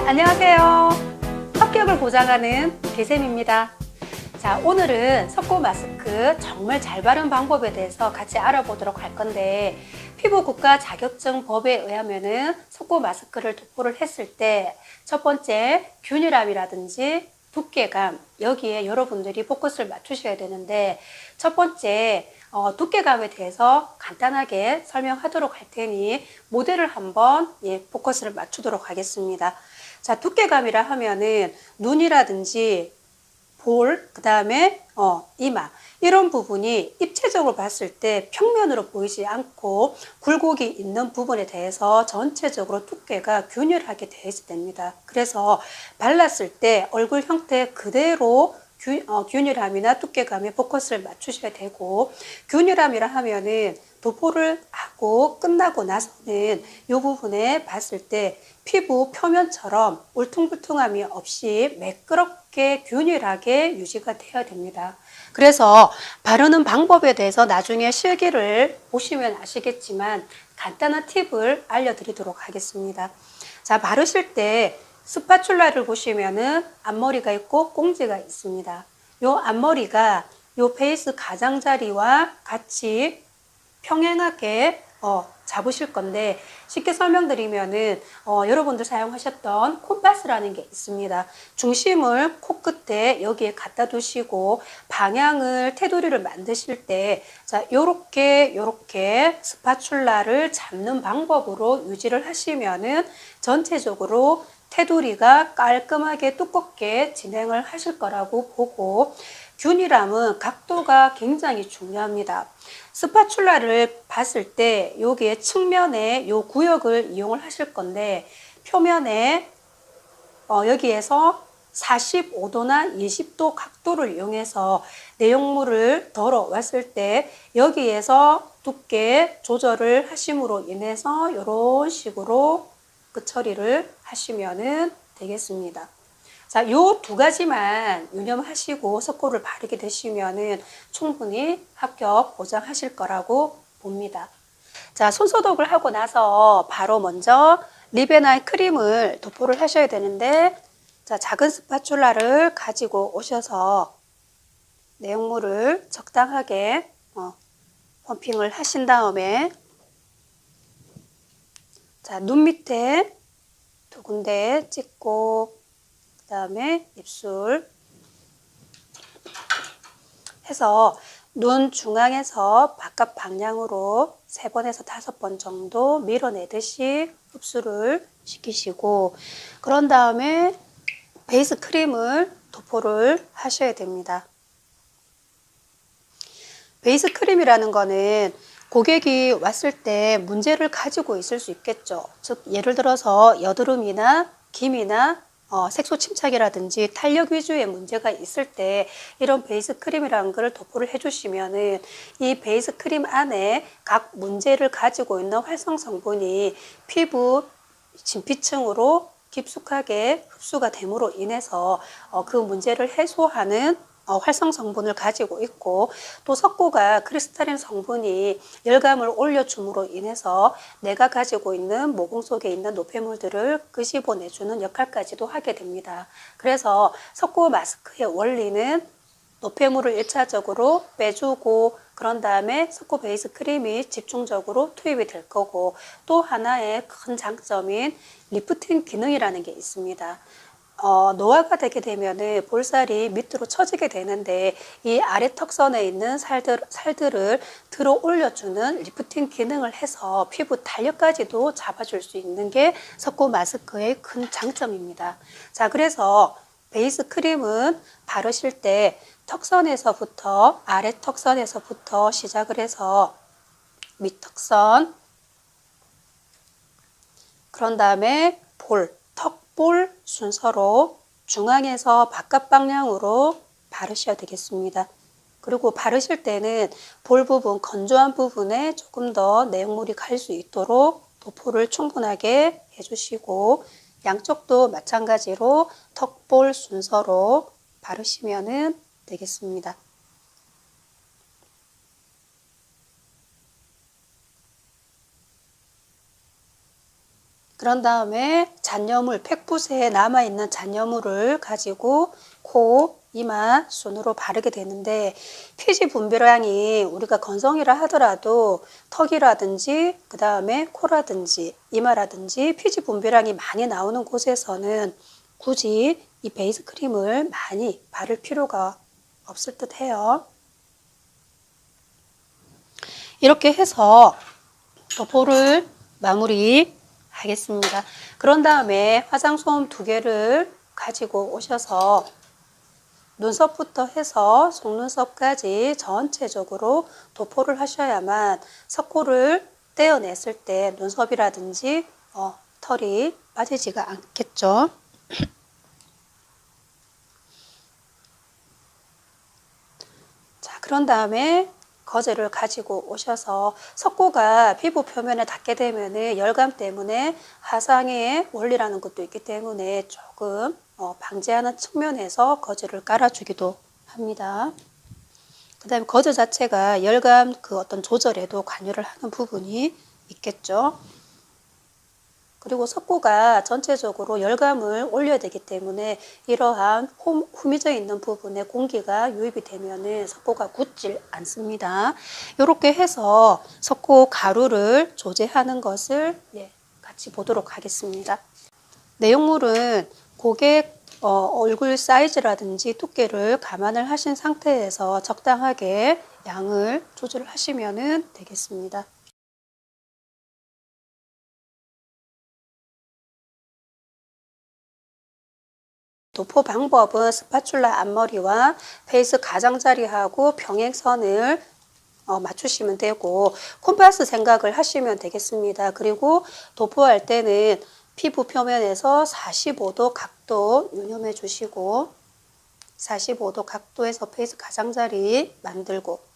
안녕하세요. 합격을 보장하는 개쌤입니다. 자, 오늘은 석고 마스크 정말 잘 바르는 방법에 대해서 같이 알아보도록 할 건데, 피부국가 자격증 법에 의하면은 석고 마스크를 도포를 했을 때 첫 번째 균일함이라든지 두께감, 여기에 여러분들이 포커스를 맞추셔야 되는데, 첫 번째 두께감에 대해서 간단하게 설명하도록 할 테니 모델을 한번 포커스를 맞추도록 하겠습니다. 자, 두께감이라 하면은 눈이라든지 볼, 그 다음에 이마, 이런 부분이 입체적으로 봤을 때 평면으로 보이지 않고 굴곡이 있는 부분에 대해서 전체적으로 두께가 균일하게 되어 있어야 됩니다. 그래서 발랐을 때 얼굴 형태 그대로 균일함이나 두께감에 포커스를 맞추셔야 되고, 균일함이라 하면은 도포를 하고 끝나고 나서는 이 부분에 봤을 때 피부 표면처럼 울퉁불퉁함이 없이 매끄럽게 균일하게 유지가 되어야 됩니다. 그래서 바르는 방법에 대해서 나중에 실기를 보시면 아시겠지만 간단한 팁을 알려드리도록 하겠습니다. 자, 바르실 때 스파츌라를 보시면은 앞머리가 있고 꽁지가 있습니다. 요 앞머리가 요 베이스 가장자리와 같이 평행하게 잡으실 건데, 쉽게 설명드리면은 여러분들 사용하셨던 콤파스라는 게 있습니다. 중심을 코끝에 여기에 갖다 두시고 방향을 테두리를 만드실 때, 자, 요렇게 스파츌라를 잡는 방법으로 유지를 하시면은 전체적으로 테두리가 깔끔하게 두껍게 진행을 하실 거라고 보고, 균일함은 각도가 굉장히 중요합니다. 스파츌라를 봤을 때 여기에 측면에 요 구역을 이용을 하실 건데, 표면에 여기에서 45도나 20도 각도를 이용해서 내용물을 덜어 왔을 때 여기에서 두께 조절을 하심으로 인해서 이런 식으로 끝 처리를 하시면 되겠습니다. 자, 요 두 가지만 유념하시고 석고를 바르게 되시면은 충분히 합격 보장하실 거라고 봅니다. 자, 손소독을 하고 나서 바로 먼저 립앤아이 크림을 도포를 하셔야 되는데, 자, 작은 스파츌라를 가지고 오셔서 내용물을 적당하게 펌핑을 하신 다음에, 자, 눈 밑에 두 군데 찍고, 그 다음에 입술 해서 눈 중앙에서 바깥 방향으로 3번에서 5번 정도 밀어내듯이 흡수를 시키시고, 그런 다음에 베이스 크림을 도포를 하셔야 됩니다. 베이스 크림이라는 거는 고객이 왔을 때 문제를 가지고 있을 수 있겠죠. 즉, 예를 들어서 여드름이나 김이나 색소 침착이라든지 탄력 위주의 문제가 있을 때 이런 베이스 크림이라는 걸 도포를 해주시면은 이 베이스 크림 안에 각 문제를 가지고 있는 활성 성분이 피부 진피층으로 깊숙하게 흡수가 됨으로 인해서 그 문제를 해소하는 활성 성분을 가지고 있고, 또 석고가 크리스탈린 성분이 열감을 올려줌으로 인해서 내가 가지고 있는 모공 속에 있는 노폐물들을 끄집어내주는 역할까지도 하게 됩니다. 그래서 석고 마스크의 원리는 노폐물을 1차적으로 빼주고, 그런 다음에 석고 베이스 크림이 집중적으로 투입이 될 거고, 또 하나의 큰 장점인 리프팅 기능이라는 게 있습니다. 노화가 되게 되면은 볼살이 밑으로 처지게 되는데, 이 아래 턱선에 있는 살들을 들어 올려주는 리프팅 기능을 해서 피부 탄력까지도 잡아줄 수 있는 게 석고 마스크의 큰 장점입니다. 자, 그래서 베이스 크림은 바르실 때 턱선에서부터, 아래 턱선에서부터 시작을 해서 밑턱선, 그런 다음에 턱볼 순서로 중앙에서 바깥 방향으로 바르셔야 되겠습니다. 그리고 바르실 때는 볼 부분, 건조한 부분에 조금 더 내용물이 갈 수 있도록 도포를 충분하게 해주시고, 양쪽도 마찬가지로 턱볼 순서로 바르시면 되겠습니다. 그런 다음에 잔여물, 팩붓에 남아있는 잔여물을 가지고 코, 이마, 손으로 바르게 되는데 피지 분비량이 우리가 건성이라 하더라도 턱이라든지 그 다음에 코라든지 이마라든지 피지 분비량이 많이 나오는 곳에서는 굳이 이 베이스 크림을 많이 바를 필요가 없을 듯 해요. 이렇게 해서 도포를 마무리 하겠습니다. 그런 다음에 화장솜 2개를 가지고 오셔서 눈썹부터 해서 속눈썹까지 전체적으로 도포를 하셔야만 석고를 떼어냈을 때 눈썹이라든지 털이 빠지지가 않겠죠. 자, 그런 다음에 거즈를 가지고 오셔서 석고가 피부 표면에 닿게 되면 열감 때문에 화상의 원리라는 것도 있기 때문에 조금 방지하는 측면에서 거즈를 깔아주기도 합니다. 그 다음에 거즈 자체가 열감 그 어떤 조절에도 관여를 하는 부분이 있겠죠. 그리고 석고가 전체적으로 열감을 올려야 되기 때문에 이러한 후미져 있는 부분에 공기가 유입이 되면 석고가 굳질 않습니다. 이렇게 해서 석고 가루를 조제하는 것을 같이 보도록 하겠습니다. 내용물은 고객 얼굴 사이즈라든지 두께를 감안을 하신 상태에서 적당하게 양을 조절을 하시면 되겠습니다. 도포 방법은 스파츌라 앞머리와 베이스 가장자리하고 병행선을 맞추시면 되고 콤파스 생각을 하시면 되겠습니다. 그리고 도포할 때는 피부 표면에서 45도 각도 유념해 주시고 45도 각도에서 베이스 가장자리 만들고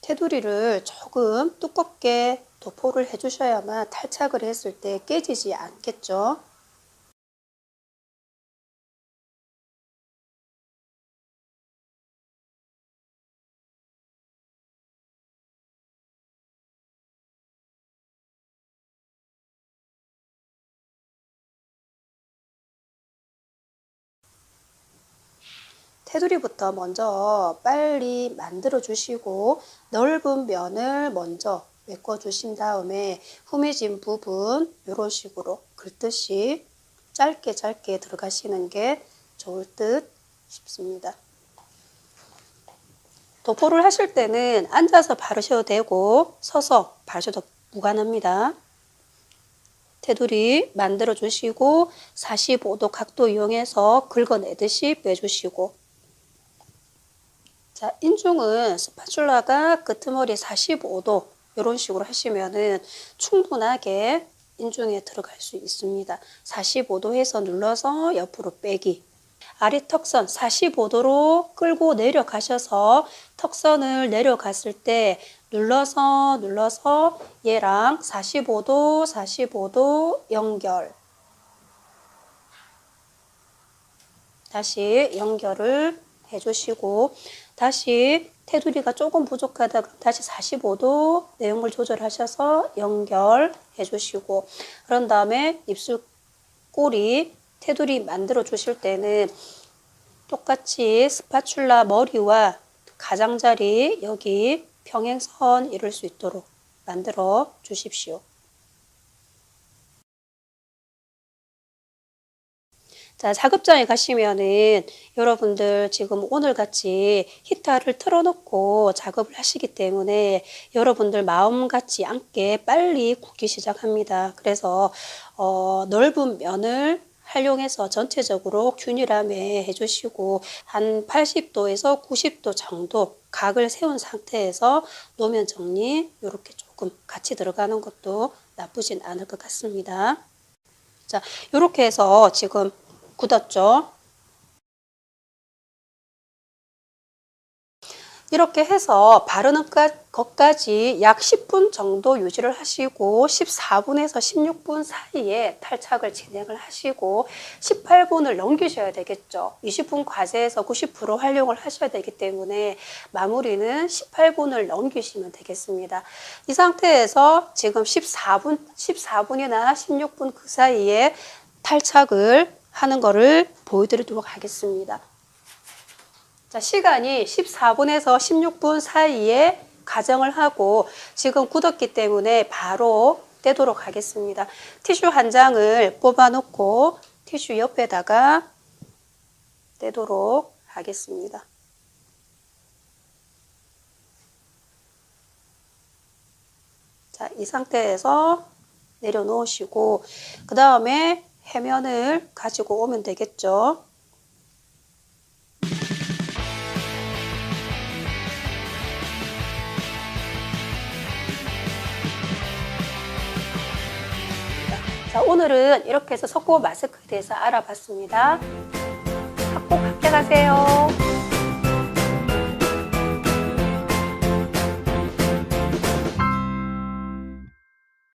테두리를 조금 두껍게 도포를 해주셔야만 탈착을 했을 때 깨지지 않겠죠. 테두리부터 먼저 빨리 만들어 주시고 넓은 면을 먼저 메꿔 주신 다음에 후미진 부분 이런 식으로 긁듯이 짧게 들어가시는 게 좋을 듯 싶습니다. 도포를 하실 때는 앉아서 바르셔도 되고 서서 바르셔도 무관합니다. 테두리 만들어 주시고 45도 각도 이용해서 긁어내듯이 빼주시고 자, 인중은 스파츌라가 끄트머리 45도 이런 식으로 하시면은 충분하게 인중에 들어갈 수 있습니다. 45도에서 눌러서 옆으로 빼기. 아래 턱선 45도로 끌고 내려가셔서 턱선을 내려갔을 때 눌러서 얘랑 45도 연결. 다시 연결을 해주시고 다시 테두리가 조금 부족하다 그럼 다시 45도 내용물 조절하셔서 연결해 주시고 그런 다음에 입술 꼬리 테두리 만들어 주실 때는 똑같이 스파츌라 머리와 가장자리 여기 평행선 이룰 수 있도록 만들어 주십시오. 자, 작업장에 가시면은 여러분들 지금 오늘같이 히터를 틀어놓고 작업을 하시기 때문에 여러분들 마음 같지 않게 빨리 굽기 시작합니다. 그래서 넓은 면을 활용해서 전체적으로 균일함에 해주시고 한 80도에서 90도 정도 각을 세운 상태에서 노면 정리 이렇게 조금 같이 들어가는 것도 나쁘진 않을 것 같습니다. 자, 이렇게 해서 지금 굳었죠. 이렇게 해서 바르는 것까지 약 10분 정도 유지를 하시고 14분에서 16분 사이에 탈착을 진행을 하시고 18분을 넘기셔야 되겠죠. 20분 과제에서 90% 활용을 하셔야 되기 때문에 마무리는 18분을 넘기시면 되겠습니다. 이 상태에서 지금 14분이나 16분 그 사이에 탈착을 하는 거를 보여드리도록 하겠습니다. 자, 시간이 14분에서 16분 사이에 가정을 하고 지금 굳었기 때문에 바로 떼도록 하겠습니다. 티슈 한 장을 뽑아 놓고 티슈 옆에다가 떼도록 하겠습니다. 자, 이 상태에서 내려놓으시고 그 다음에 해면을 가지고 오면 되겠죠. 자, 오늘은 이렇게 해서 석고 마스크에 대해서 알아봤습니다. 꼭 합격하세요.